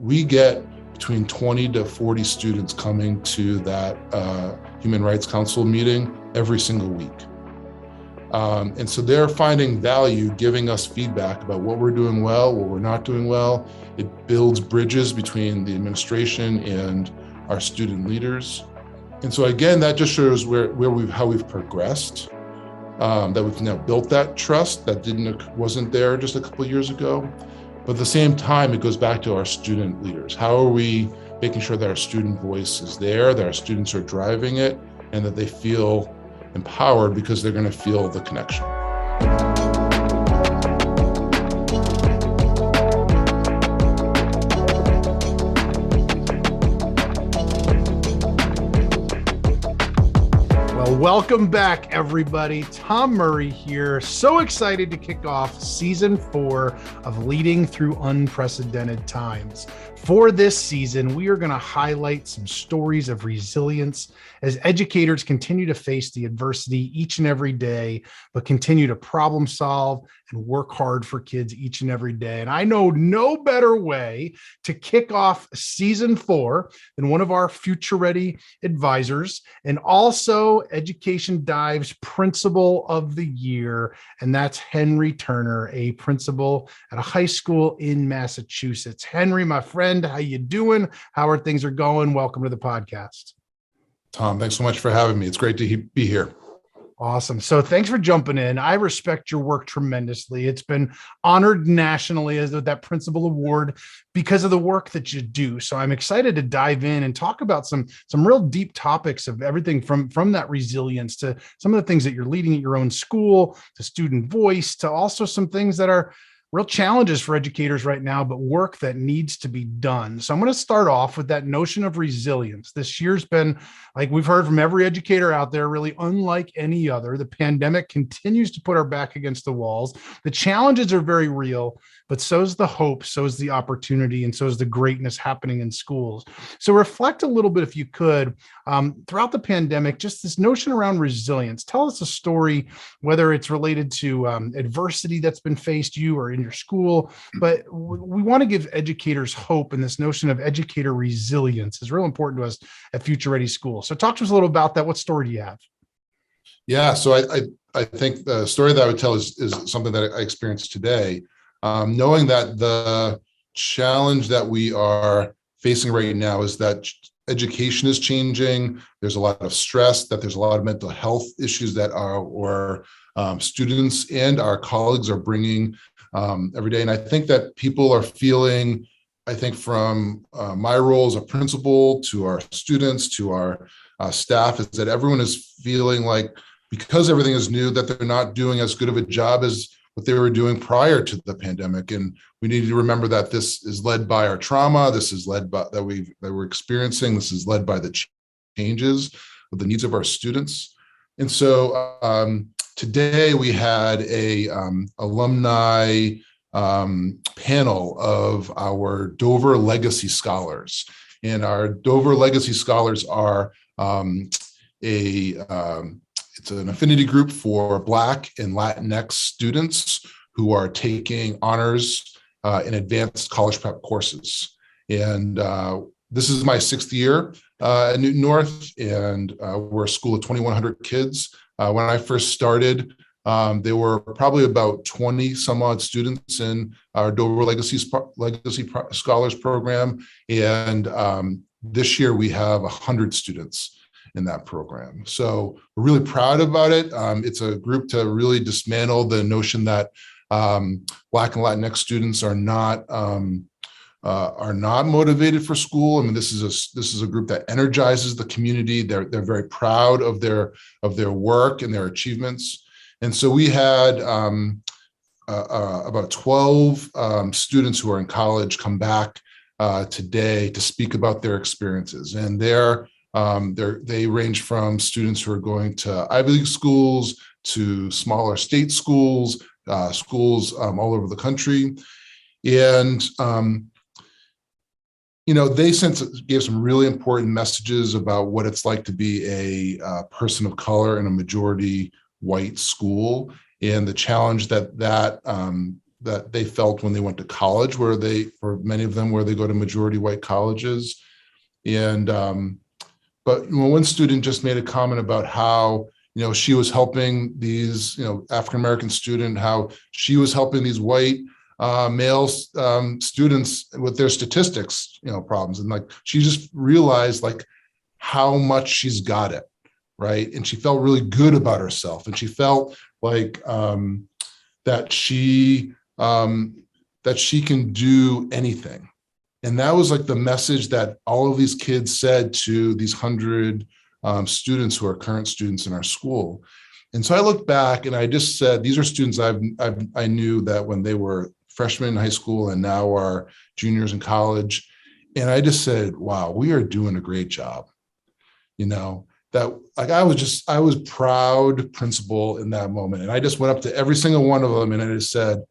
we get between 20 to 40 students coming to that Human Rights Council meeting every single week. And so they're finding value giving us feedback about what we're doing well, what we're not doing well. It builds bridges between the administration and our student leaders. And so again, that just shows how we've progressed, that we've now built that trust that wasn't there just a couple of years ago. But at the same time, it goes back to our student leaders. How are we making sure that our student voice is there, that our students are driving it, and that they feel empowered because they're going to feel the connection. Well, welcome back, everybody. Tom Murray here. So excited to kick off season 4 of Leading Through Unprecedented Times. For this season, we are going to highlight some stories of resilience as educators continue to face the adversity each and every day, but continue to problem solve and work hard for kids each and every day. And I know no better way to kick off season 4 than one of our Future Ready advisors and also Education Dive's Principal of the Year. And that's Henry Turner, a principal at a high school in Massachusetts. Henry, my friend, how you doing? How are things going? Welcome to the podcast. Tom, thanks so much for having me. It's great to be here. Awesome. So thanks for jumping in. I respect your work tremendously. It's been honored nationally as that Principal Award because of the work that you do. So I'm excited to dive in and talk about some real deep topics of everything from that resilience to some of the things that you're leading at your own school, to student voice, to also some things that are real challenges for educators right now, but work that needs to be done. So I'm going to start off with that notion of resilience. This year's been, like we've heard from every educator out there, really unlike any other. The pandemic continues to put our back against the walls. The challenges are very real, but so is the hope, so is the opportunity, and so is the greatness happening in schools. So reflect a little bit, if you could, throughout the pandemic, just this notion around resilience. Tell us a story, whether it's related to adversity that's been faced you or in your school, but we want to give educators hope, and this notion of educator resilience is real important to us at Future Ready School. So talk to us a little about that. What story do you have? Yeah, so I think the story that I would tell is something that I experienced today, knowing that the challenge that we are facing right now is that education is changing. There's a lot of stress, that there's a lot of mental health issues that our students and our colleagues are bringing every day. And I think that people are feeling, I think from my role as a principal to our students, to our staff, is that everyone is feeling like, because everything is new, that they're not doing as good of a job as what they were doing prior to the pandemic. And we need to remember that this is led by our trauma. This is led by that we're experiencing. This is led by the changes of the needs of our students. And so today we had a alumni panel of our Dover Legacy Scholars. And our Dover Legacy Scholars are it's an affinity group for Black and Latinx students who are taking honors in advanced college prep courses. And this is my 6th year at Newton North, and we're a school of 2,100 kids. When I first started, there were probably about 20 some odd students in our Dover Legacy Scholars program. And this year we have 100 students in that program. So we're really proud about it. It's a group to really dismantle the notion that Black and Latinx students are not motivated for school. I mean, this is a group that energizes the community. They're very proud of their work and their achievements. And so we had about 12 students who are in college come back today to speak about their experiences. And they range from students who are going to Ivy League schools to smaller state schools, schools all over the country. And they gave some really important messages about what it's like to be a person of color in a majority white school, and the challenge that that they felt when they went to college, for many of them, where they go to majority white colleges. And but one student just made a comment about how, she was helping these, African-American student, how she was helping these white male students with their statistics, problems. And like, she just realized like how much she's got it, right? And she felt really good about herself. And she felt like that she can do anything. And that was like the message that all of these kids said to these 100 students who are current students in our school. And so I looked back and I just said, these are students I knew that when they were freshmen in high school and now are juniors in college. And I just said, wow, we are doing a great job. That like, I was proud principal in that moment. And I just went up to every single one of them and I just said,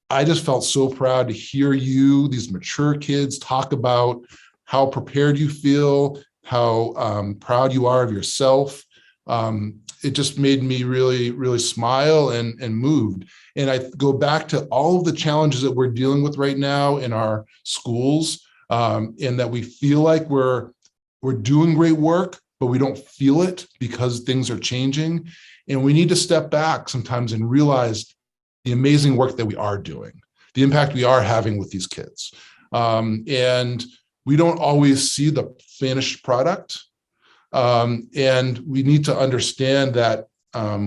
I just felt so proud to hear you, these mature kids, talk about how prepared you feel, how proud you are of yourself. It just made me really, really smile and moved. And I go back to all of the challenges that we're dealing with right now in our schools, and that we feel like we're doing great work, but we don't feel it because things are changing. And we need to step back sometimes and realize the amazing work that we are doing, the impact we are having with these kids. And we don't always see the finished product. And we need to understand that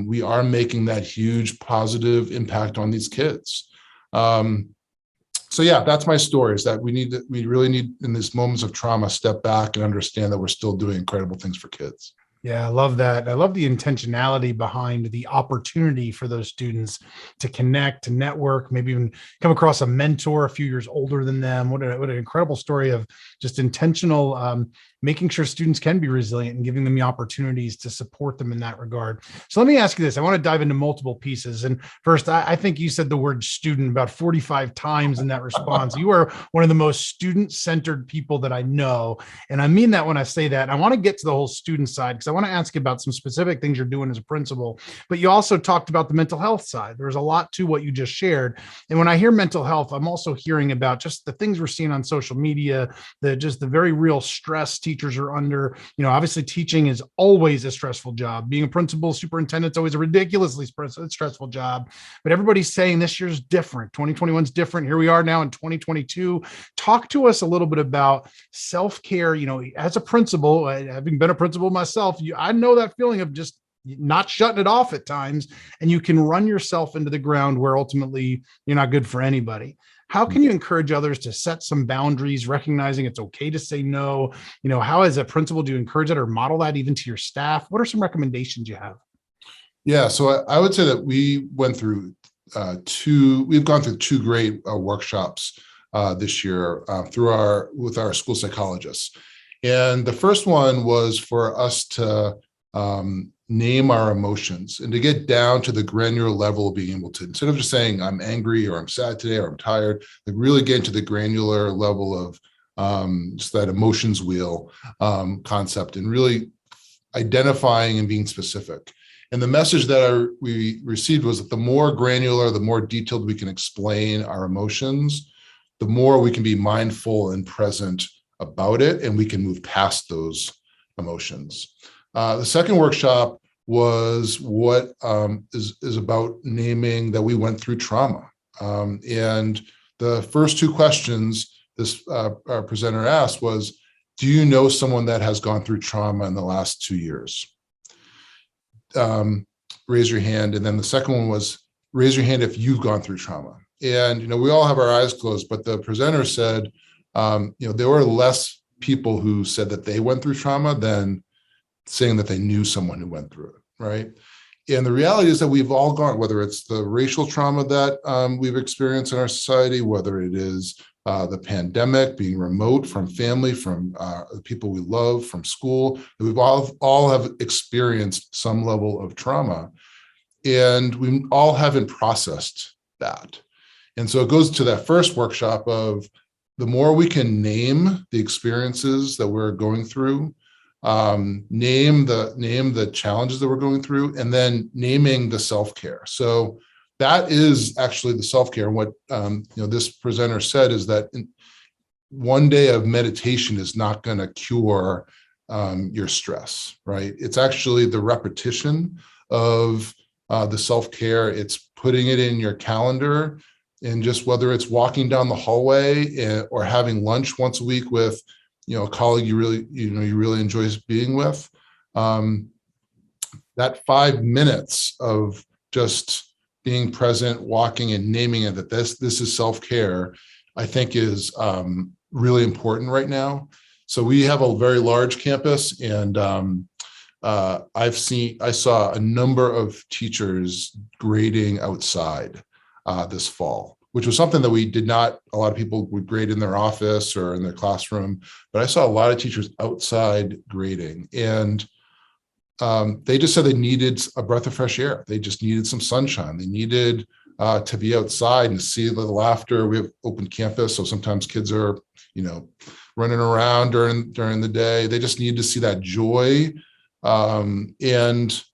we are making that huge positive impact on these kids. So yeah, that's my story, is that we really need, in these moments of trauma, step back and understand that we're still doing incredible things for kids. Yeah, I love that. I love the intentionality behind the opportunity for those students to connect, to network, maybe even come across a mentor a few years older than them. What an incredible story of just intentional, making sure students can be resilient and giving them the opportunities to support them in that regard. So let me ask you this. I want to dive into multiple pieces. And first, I think you said the word student about 45 times in that response. You are one of the most student-centered people that I know. And I mean that when I say that. And I want to get to the whole student side, because I want to ask you about some specific things you're doing as a principal. But you also talked about the mental health side. There's a lot to what you just shared. And when I hear mental health, I'm also hearing about just the things we're seeing on social media, the very real stress teachers are under. Obviously teaching is always a stressful job. Being a principal, superintendent's always a ridiculously stressful job. But everybody's saying this year's different. 2021 is different. Here we are now in 2022. Talk to us a little bit about self-care. As a principal, having been a principal myself, I know that feeling of just not shutting it off at times, and you can run yourself into the ground where ultimately you're not good for anybody. How can you encourage others to set some boundaries, recognizing it's okay to say no? How as a principal do you encourage that or model that even to your staff? What are some recommendations you have? Yeah, so I would say that we went through we've gone through two great workshops this year with our school psychologists. And the first one was for us to name our emotions and to get down to the granular level of being able to, instead of just saying I'm angry or I'm sad today or I'm tired, like really get into the granular level of just that emotions wheel concept, and really identifying and being specific. And the message that we received was that the more granular, the more detailed we can explain our emotions, the more we can be mindful and present about it, and we can move past those emotions. The second workshop was what is about naming that we went through trauma. And the first two questions this our presenter asked was, do you know someone that has gone through trauma in the last 2 years? Raise your hand. And then the second one was, raise your hand if you've gone through trauma. And, we all have our eyes closed, but the presenter said, there were less people who said that they went through trauma than saying that they knew someone who went through it, right? And the reality is that we've all gone, whether it's the racial trauma that we've experienced in our society, whether it is the pandemic, being remote from family, from the people we love, from school, we've all have experienced some level of trauma, and we all haven't processed that. And so it goes to that first workshop of the more we can name the experiences that we're going through, name the challenges that we're going through, and then naming the self-care. So that is actually the self-care. And what this presenter said is that one day of meditation is not going to cure your stress, right? It's actually the repetition of the self-care. It's putting it in your calendar, and just whether it's walking down the hallway or having lunch once a week with a colleague you really enjoy being with. That 5 minutes of just being present, walking, and naming it that this is self-care, I think is really important right now. So we have a very large campus, and I saw a number of teachers grading outside this fall, which was something that we did not. A lot of people would grade in their office or in their classroom, but I saw a lot of teachers outside grading, and they just said they needed a breath of fresh air. They just needed some sunshine. They needed to be outside and see the laughter. We have open campus, so sometimes kids are, running around during the day. They just need to see that joy, and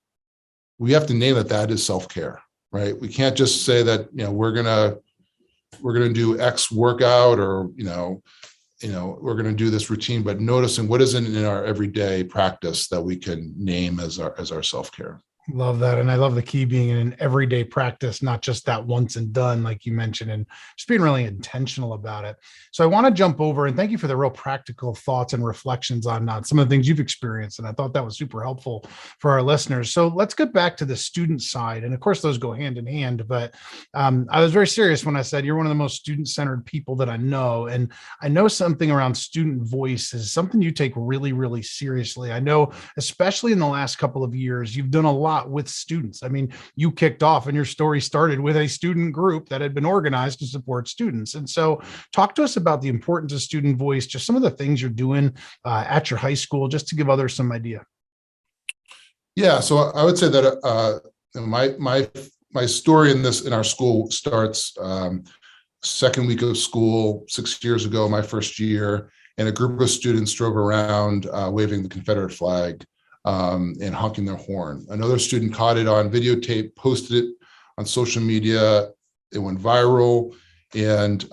we have to name that is self-care, right? We can't just say that we're gonna do X workout, or we're going to do this routine, but noticing what isn't in our everyday practice that we can name as our self-care. Love that. And I love the key being in an everyday practice, not just that once and done, like you mentioned, and just being really intentional about it. So I want to jump over and thank you for the real practical thoughts and reflections on some of the things you've experienced. And I thought that was super helpful for our listeners. So let's get back to the student side. And of course, those go hand in hand, but I was very serious when I said you're one of the most student-centered people that I know. And I know something around student voice is something you take really, really seriously. I know, especially in the last couple of years, you've done a lot with students. I mean, you kicked off and your story started with a student group that had been organized to support students. And so talk to us about the importance of student voice, just some of the things you're doing at your high school, just to give others some idea. Yeah, so I would say that my story in our school starts second week of school 6 years ago, my first year, and a group of students drove around waving the Confederate flag and honking their horn. Another student caught it on videotape, posted it on social media. It went viral, and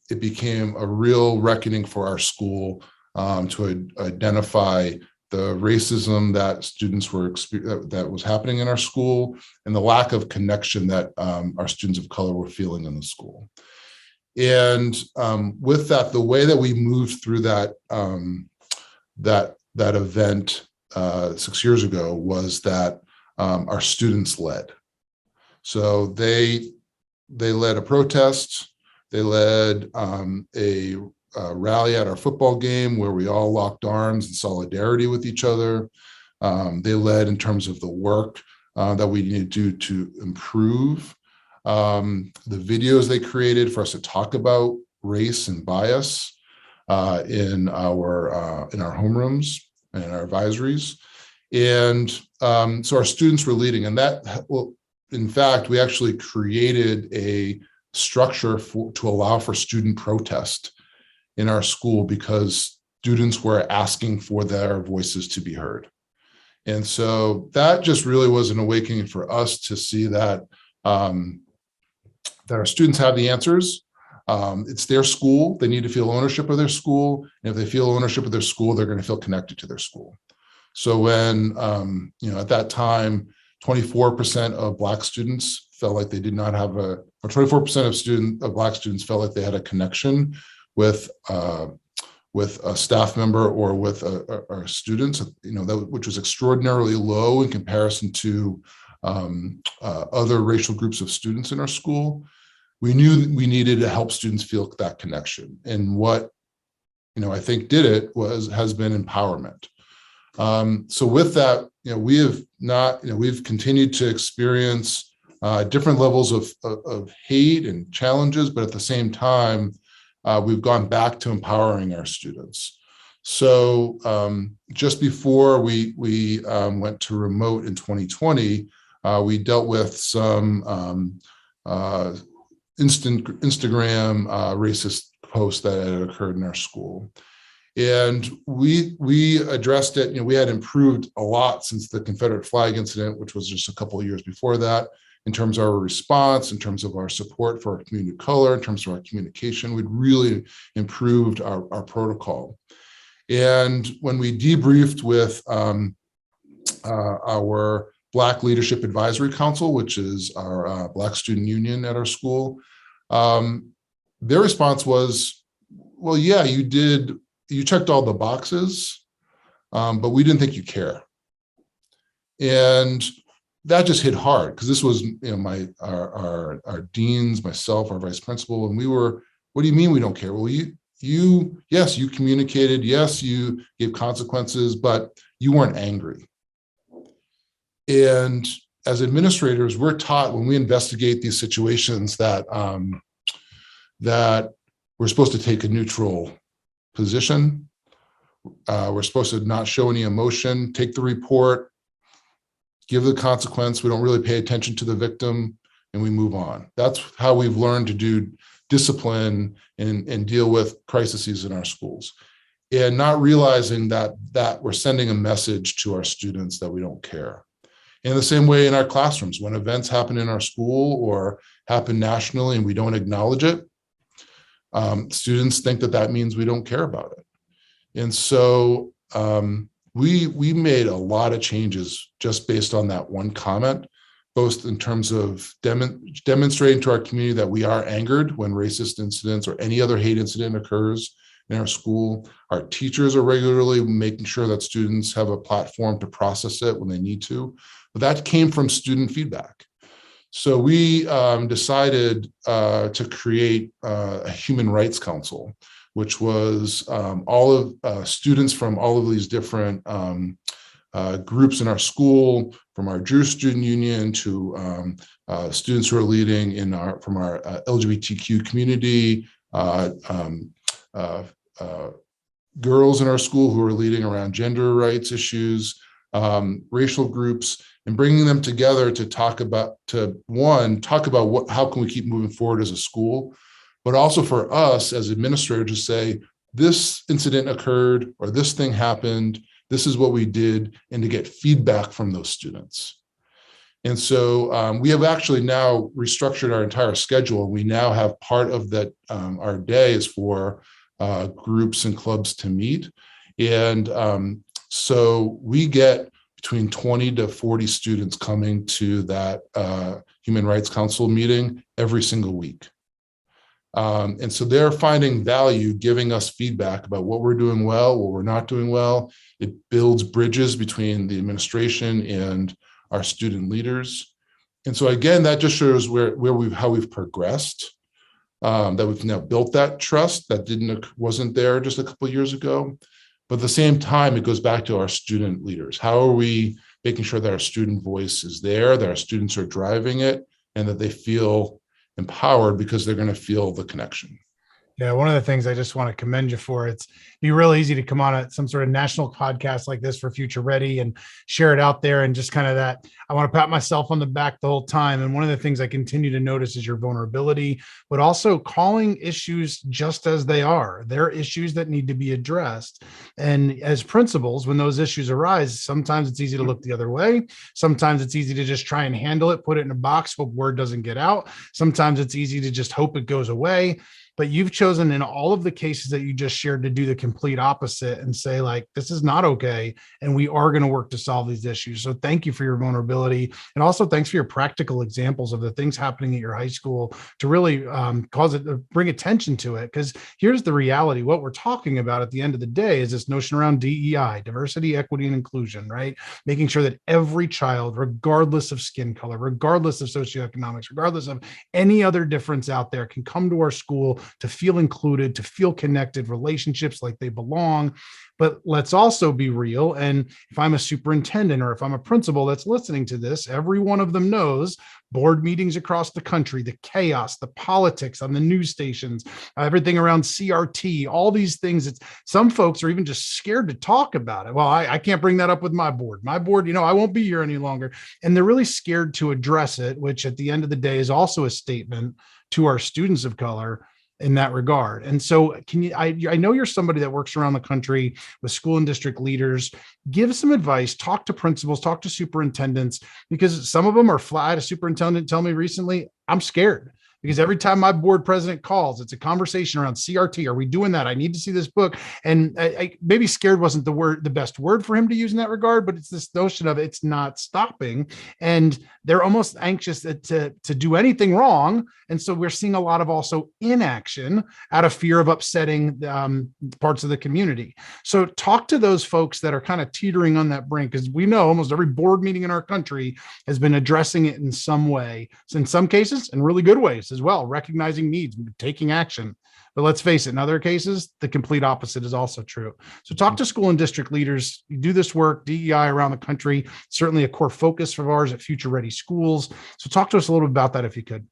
it became a real reckoning for our school to identify the racism that students that was happening in our school, and the lack of connection that our students of color were feeling in the school. And with that, the way that we moved through that event 6 years ago was that our students led. So they led a protest. They led a rally at our football game where we all locked arms in solidarity with each other. They led in terms of the work that we need to do to improve. The videos they created for us to talk about race and bias in our homerooms and our advisories. And so our students were leading, and in fact, we actually created a structure to allow for student protest in our school because students were asking for their voices to be heard. And so that just really was an awakening for us to see that our students have the answers. It's their school. They need to feel ownership of their school. And if they feel ownership of their school, they're going to feel connected to their school. So when, at that time, 24% of Black students felt like they did not have or 24% of Black students felt like they had a connection with a staff member or with our students, which was extraordinarily low in comparison to other racial groups of students in our school. We knew we needed to help students feel that connection. And what, I think did it has been empowerment. So with that, we've continued to experience different levels of hate and challenges, but at the same time, we've gone back to empowering our students. So just before we went to remote in 2020, we dealt with some Instagram racist posts that had occurred in our school. And we addressed it. We had improved a lot since the Confederate flag incident, which was just a couple of years before that. in terms of our response, in terms of our support for our community of color, in terms of our communication. We'd really improved our protocol. And when we debriefed with our Black Leadership Advisory Council, which is our Black student union at our school, their response was, well, yeah, you checked all the boxes, but we didn't think you care. And that just hit hard, because this was, our deans, myself, our vice principal, and we were, what do you mean we don't care? Well, yes, you communicated, yes, you gave consequences, but you weren't angry. And as administrators, we're taught when we investigate these situations that we're supposed to take a neutral position. We're supposed to not show any emotion, take the report, give the consequence. We don't really pay attention to the victim, and we move on. That's how we've learned to do discipline and deal with crises in our schools, and not realizing that we're sending a message to our students that we don't care. In the same way in our classrooms, when events happen in our school or happen nationally and we don't acknowledge it, students think that means we don't care about it. And so we made a lot of changes just based on that one comment, both in terms of demonstrating to our community that we are angered when racist incidents or any other hate incident occurs in our school. Our teachers are regularly making sure that students have a platform to process it when they need to. But that came from student feedback. So we decided to create a human rights council, which was all of students from all of these different groups in our school, from our Jewish student union to students who are leading from our LGBTQ community, girls in our school who are leading around gender rights issues, racial groups, and bringing them together to talk about how can we keep moving forward as a school, but also for us as administrators to say, this incident occurred or this thing happened, this is what we did, and to get feedback from those students. And so we have actually now restructured our entire schedule. We now have part of that, our day is for groups and clubs to meet. And so we get between 20 to 40 students coming to that Human Rights Council meeting every single week. And so they're finding value giving us feedback about what we're doing well, what we're not doing well. It builds bridges between the administration and our student leaders. And so again, that just shows how we've progressed, that we've now built that trust that wasn't there just a couple of years ago. But at the same time, it goes back to our student leaders. How are we making sure that our student voice is there, that our students are driving it, and that they feel empowered because they're going to feel the connection? Yeah, one of the things I just want to commend you for, it's be real easy to come on at some sort of national podcast like this for Future Ready and share it out there, and just kind of that, I want to pat myself on the back the whole time. And one of the things I continue to notice is your vulnerability, but also calling issues just as they are. They're issues that need to be addressed. And as principals, when those issues arise, sometimes it's easy to look the other way. Sometimes it's easy to just try and handle it, put it in a box, hope word doesn't get out. Sometimes it's easy to just hope it goes away. But you've chosen in all of the cases that you just shared to do the complete opposite and say, like, this is not okay, and we are going to work to solve these issues. So thank you for your vulnerability. And also thanks for your practical examples of the things happening at your high school to really bring attention to it. Because here's the reality. What we're talking about at the end of the day is this notion around DEI, diversity, equity, and inclusion, right? Making sure that every child, regardless of skin color, regardless of socioeconomics, regardless of any other difference out there, can come to our school to feel included, to feel connected, relationships like they belong. But let's also be real. And if I'm a superintendent or if I'm a principal that's listening to this, every one of them knows board meetings across the country, the chaos, the politics on the news stations, everything around CRT, all these things. Some folks are even just scared to talk about it. Well, I can't bring that up with my board. My board, I won't be here any longer. And they're really scared to address it, which at the end of the day is also a statement to our students of color. in that regard. And so can you, I know you're somebody that works around the country with school and district leaders. Give some advice, talk to principals, talk to superintendents, because some of them are flat. I had a superintendent tell me recently, I'm scared because every time my board president calls, it's a conversation around CRT. Are we doing that? I need to see this book. And maybe scared wasn't the best word for him to use in that regard, but it's this notion of it's not stopping. And they're almost anxious to do anything wrong. And so we're seeing a lot of also inaction out of fear of upsetting parts of the community. So talk to those folks that are kind of teetering on that brink, because we know almost every board meeting in our country has been addressing it in some way, in some cases in really good ways as well, recognizing needs, taking action. But let's face it, in other cases, the complete opposite is also true. So talk to school and district leaders. You do this work, DEI around the country, certainly a core focus of ours at Future Ready Schools. So talk to us a little bit about that if you could.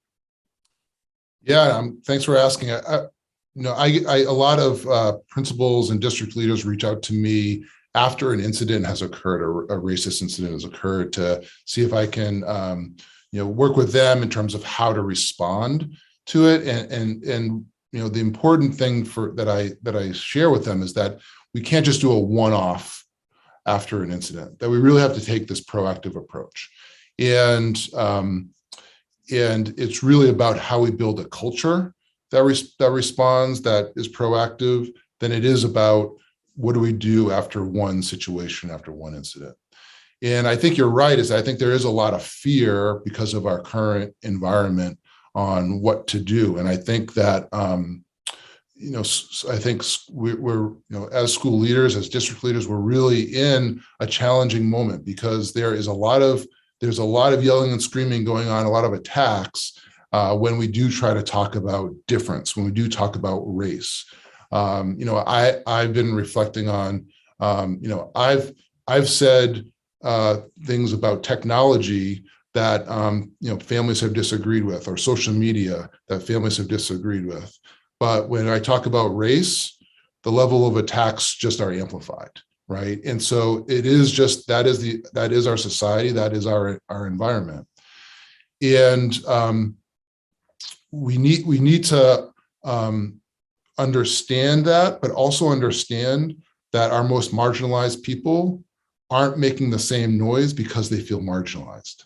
Yeah, thanks for asking. A lot of principals and district leaders reach out to me after an incident has occurred, or a racist incident has occurred, to see if I can work with them in terms of how to respond to it. And the important thing that I share with them is that we can't just do a one-off after an incident, that we really have to take this proactive approach. And it's really about how we build a culture that responds, that is proactive, than it is about what do we do after one situation, after one incident. And I think you're right, I think there is a lot of fear because of our current environment on what to do. And I think that, I think we're as school leaders, as district leaders, we're really in a challenging moment, because there's a lot of yelling and screaming going on, a lot of attacks when we do try to talk about difference, when we do talk about race. I've been reflecting on, I've said things about technology that families have disagreed with, or social media that families have disagreed with. But when I talk about race, the level of attacks just are amplified, right? And so it is just, that is our society, that is our environment. And we need to understand that, but also understand that our most marginalized people aren't making the same noise because they feel marginalized.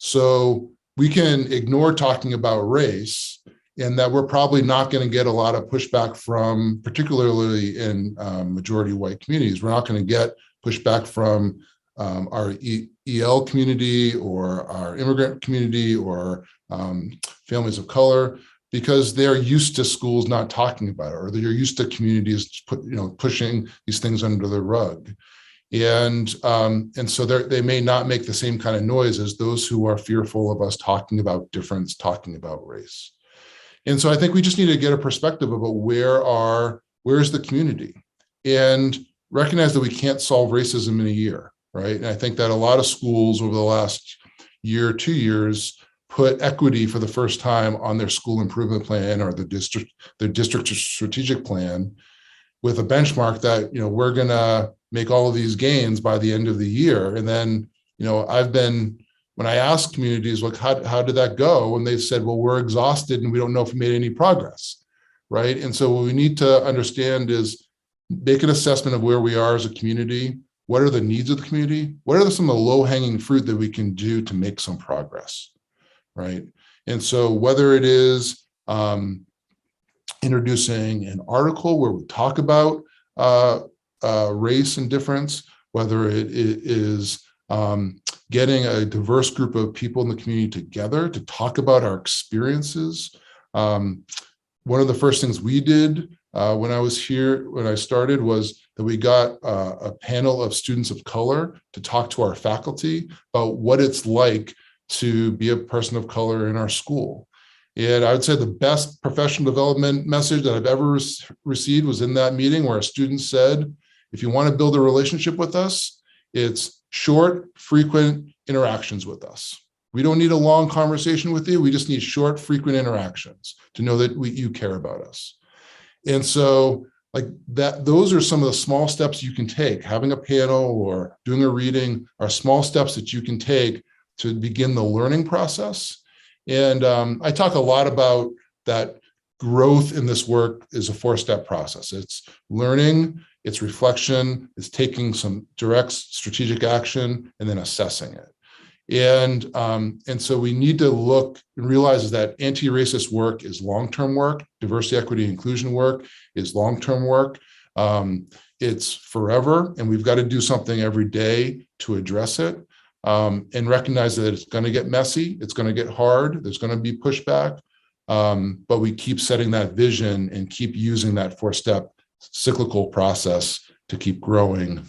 So we can ignore talking about race, and that we're probably not going to get a lot of pushback from, particularly in majority white communities. We're not going to get pushback from our EL community, or our immigrant community, or families of color, because they're used to schools not talking about it, or they're used to communities pushing these things under the rug. And so they may not make the same kind of noise as those who are fearful of us talking about difference, talking about race. And so I think we just need to get a perspective about where's the community, and recognize that we can't solve racism in a year, right? And I think that a lot of schools over the last year, 2 years, put equity for the first time on their school improvement plan, or their district strategic plan, with a benchmark that, we're going to make all of these gains by the end of the year. And then, when I ask communities, like, how did that go? And they've said, well, we're exhausted and we don't know if we made any progress, right? And so what we need to understand is make an assessment of where we are as a community. What are the needs of the community? What are some of the low-hanging fruit that we can do to make some progress, right? And so whether it is introducing an article where we talk about race and difference, whether it is getting a diverse group of people in the community together to talk about our experiences. One of the first things we did when I started, was that we got a panel of students of color to talk to our faculty about what it's like to be a person of color in our school. And I would say the best professional development message that I've ever received was in that meeting, where a student said, if you want to build a relationship with us, it's short, frequent interactions with us. We don't need a long conversation with you. We just need short, frequent interactions to know that you care about us. And so those are some of the small steps you can take. Having a panel or doing a reading are small steps that you can take to begin the learning process. And I talk a lot about that growth in this work is a four-step process. It's learning, it's reflection, it's taking some direct strategic action, and then assessing it. And so we need to look and realize that anti-racist work is long-term work. Diversity, equity, inclusion work is long-term work. It's forever, and we've got to do something every day to address it, and recognize that it's going to get messy. It's going to get hard. There's going to be pushback, but we keep setting that vision and keep using that four-step cyclical process to keep growing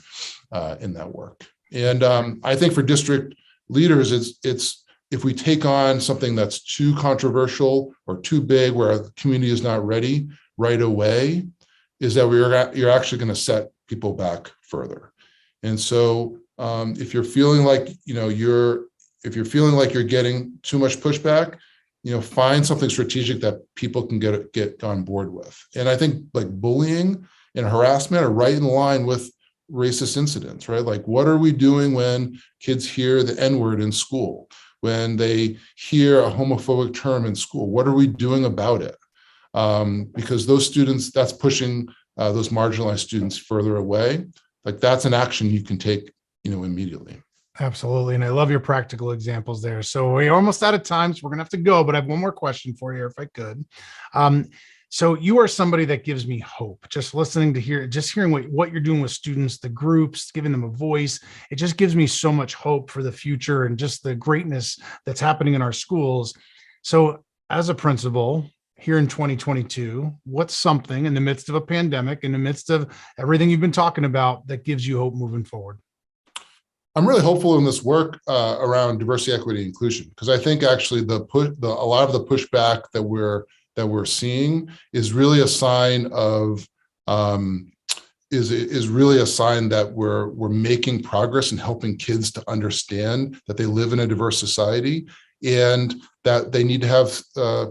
in that work. And I think for district leaders, it's if we take on something that's too controversial or too big where the community is not ready right away, is that you're actually going to set people back further. And so if you're feeling like you're getting too much pushback, find something strategic that people can get on board with. And I think like bullying and harassment are right in line with racist incidents, right? Like, what are we doing when kids hear the N-word in school? When they hear a homophobic term in school, what are we doing about it? Because those students, that's pushing those marginalized students further away. Like, that's an action you can take, immediately. Absolutely. And I love your practical examples there. So we're almost out of time, so we're going to have to go, but I have one more question for you, if I could. So you are somebody that gives me hope. Just listening to hearing what you're doing with students, the groups, giving them a voice. It just gives me so much hope for the future and just the greatness that's happening in our schools. So as a principal here in 2022, what's something in the midst of a pandemic, in the midst of everything you've been talking about, that gives you hope moving forward? I'm really hopeful in this work around diversity, equity, inclusion, because I think actually a lot of the pushback that we're seeing is really a sign of is really a sign that we're making progress in helping kids to understand that they live in a diverse society and that they need to have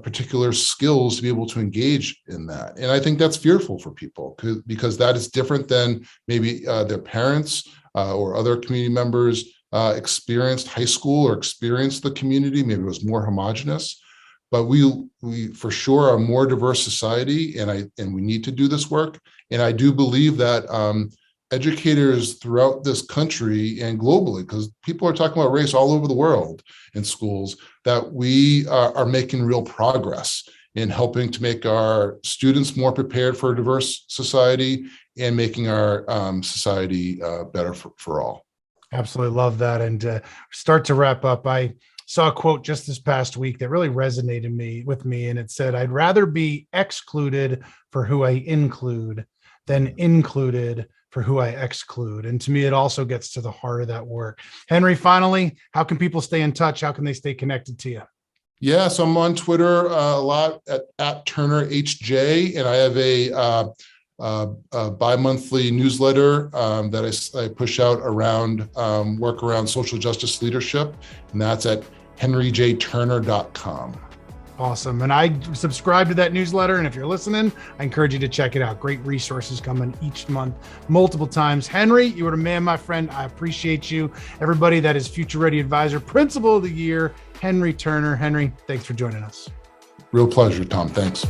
particular skills to be able to engage in that. And I think that's fearful for people because that is different than maybe their parents or other community members experienced high school or experienced the community. Maybe it was more homogenous. But we for sure are a more diverse society, and we need to do this work. And I do believe that educators throughout this country and globally, because people are talking about race all over the world in schools, that we are making real progress in helping to make our students more prepared for a diverse society and making our society better for all. Absolutely love that. And start to wrap up, I saw a quote just this past week that really resonated with me. And it said, "I'd rather be excluded for who I include than included for who I exclude." And to me, it also gets to the heart of that work. Henry, finally, how can people stay in touch? How can they stay connected to you? Yeah, so I'm on Twitter a lot at Turner HJ, and I have a bi-monthly newsletter that I push out around work around social justice leadership, and that's at henryjturner.com. Awesome. And I subscribe to that newsletter. And if you're listening, I encourage you to check it out. Great resources coming each month, multiple times. Henry, you were a man, my friend. I appreciate you. Everybody, that is Future Ready Advisor, Principal of the Year, Henry Turner. Henry, thanks for joining us. Real pleasure, Tom. Thanks.